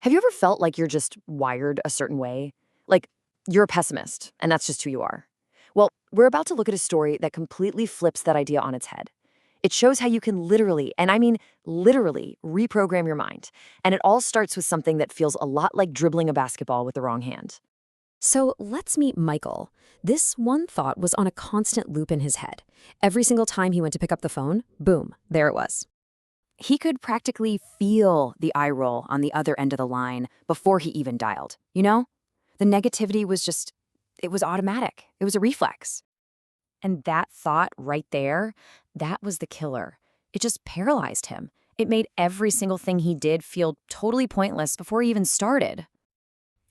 Have you ever felt like you're just wired a certain way? Like you're a pessimist, and that's just who you are? Well, we're about to look at a story that completely flips that idea on its head. It shows how you can literally, and I mean literally, reprogram your mind. And it all starts with something that feels a lot like dribbling a basketball with the wrong hand. So let's meet Michael. This one thought was on a constant loop in his head. Every single time he went to pick up the phone, boom, there it was. He could practically feel the eye roll on the other end of the line before he even dialed. You know? The negativity was just, it was automatic. It was a reflex. And that thought right there, that was the killer. It just paralyzed him. It made every single thing he did feel totally pointless before he even started.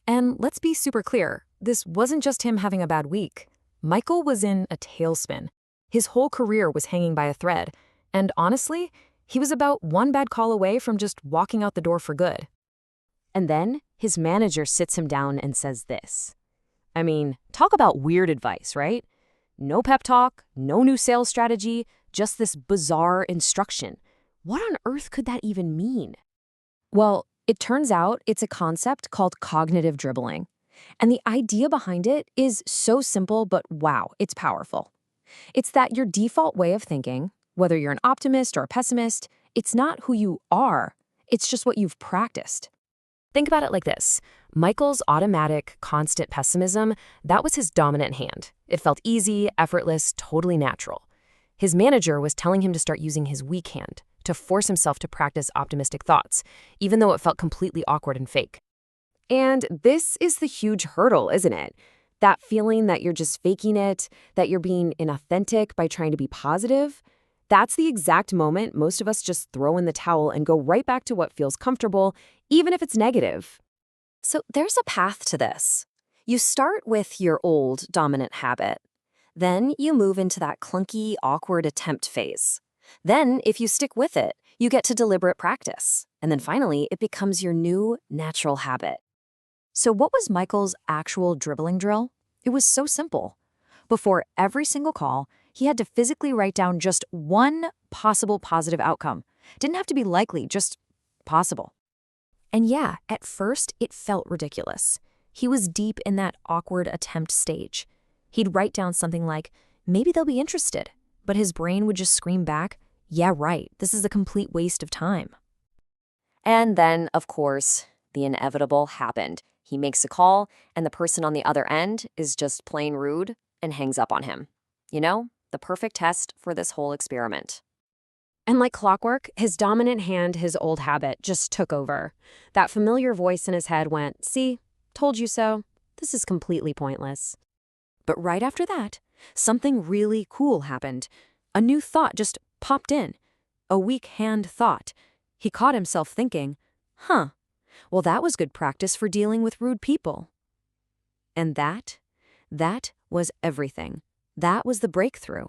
And let's be super clear, this wasn't just him having a bad week. Michael was in a tailspin. His whole career was hanging by a thread. And honestly, he was about one bad call away from just walking out the door for good. And then his manager sits him down and says this. I mean, talk about weird advice, right? No pep talk, no new sales strategy, just this bizarre instruction. What on earth could that even mean? Well, it turns out it's a concept called cognitive dribbling. And the idea behind it is so simple, but wow, it's powerful. It's that your default way of thinking, whether you're an optimist or a pessimist, it's not who you are. It's just what you've practiced. Think about it like this. Michael's automatic, constant pessimism, that was his dominant hand. It felt easy, effortless, totally natural. His manager was telling him to start using his weak hand, to force himself to practice optimistic thoughts, even though it felt completely awkward and fake. And this is the huge hurdle, isn't it? That feeling that you're just faking it, that you're being inauthentic by trying to be positive. That's the exact moment most of us just throw in the towel and go right back to what feels comfortable, even if it's negative. So there's a path to this. You start with your old dominant habit. Then you move into that clunky, awkward attempt phase. Then, if you stick with it, you get to deliberate practice. And then finally, it becomes your new natural habit. So what was Michael's actual dribbling drill? It was so simple. Before every single call, he had to physically write down just one possible positive outcome. Didn't have to be likely, just possible. And yeah, at first, it felt ridiculous. He was deep in that awkward attempt stage. He'd write down something like, maybe they'll be interested, but his brain would just scream back, yeah, right, this is a complete waste of time. And then, of course, the inevitable happened. He makes a call, and the person on the other end is just plain rude and hangs up on him. You know, the perfect test for this whole experiment. And like clockwork, his dominant hand, his old habit, just took over. That familiar voice in his head went, see, told you so. This is completely pointless. But right after that, something really cool happened. A new thought just popped in. A weak hand thought. He caught himself thinking, well, that was good practice for dealing with rude people. And that was everything. That was the breakthrough.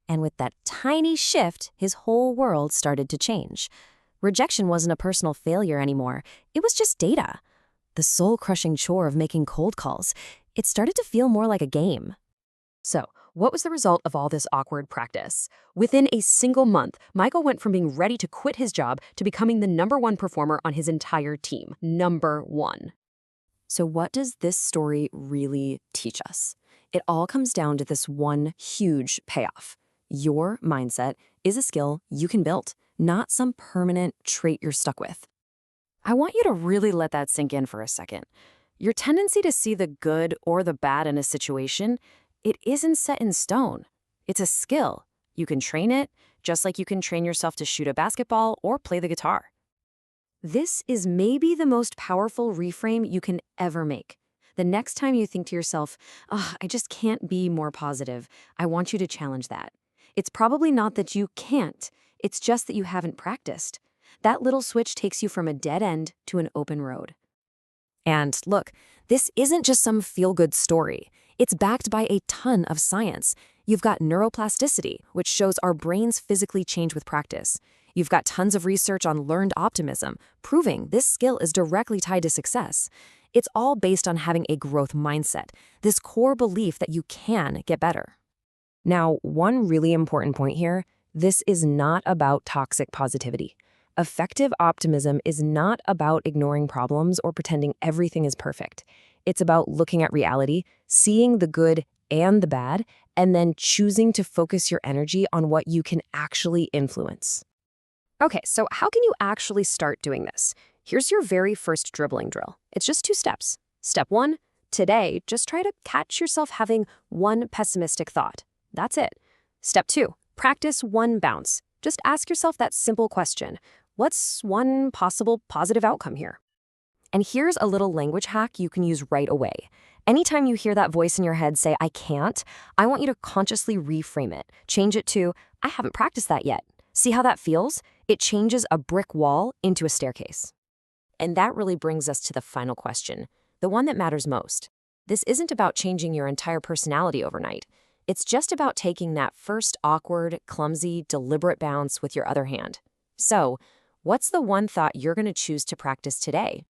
And with that tiny shift, his whole world started to change. Rejection wasn't a personal failure anymore. It was just data. The soul-crushing chore of making cold calls. It started to feel more like a game. So, what was the result of all this awkward practice? Within a single month, Michael went from being ready to quit his job to becoming the #1 performer on his entire team. #1. So what does this story really teach us? It all comes down to this one huge payoff. Your mindset is a skill you can build, not some permanent trait you're stuck with. I want you to really let that sink in for a second. Your tendency to see the good or the bad in a situation, it isn't set in stone. It's a skill. You can train it, just like you can train yourself to shoot a basketball or play the guitar. This is maybe the most powerful reframe you can ever make. The next time you think to yourself, I just can't be more positive, I want you to challenge that. It's probably not that you can't, it's just that you haven't practiced. That little switch takes you from a dead end to an open road. And look, this isn't just some feel-good story. It's backed by a ton of science. You've got neuroplasticity, which shows our brains physically change with practice. You've got tons of research on learned optimism, proving this skill is directly tied to success. It's all based on having a growth mindset, this core belief that you can get better. Now, one really important point here, this is not about toxic positivity. Effective optimism is not about ignoring problems or pretending everything is perfect. It's about looking at reality, seeing the good and the bad, and then choosing to focus your energy on what you can actually influence. Okay, so how can you actually start doing this? Here's your very first dribbling drill. It's just 2 steps. Step 1, today, just try to catch yourself having one pessimistic thought. That's it. Step 2, practice one bounce. Just ask yourself that simple question. What's one possible positive outcome here? And here's a little language hack you can use right away. Anytime you hear that voice in your head say, I can't, I want you to consciously reframe it. Change it to, I haven't practiced that yet. See how that feels? It changes a brick wall into a staircase. And that really brings us to the final question, the one that matters most. This isn't about changing your entire personality overnight. It's just about taking that first awkward, clumsy, deliberate bounce with your other hand. So, what's the one thought you're going to choose to practice today?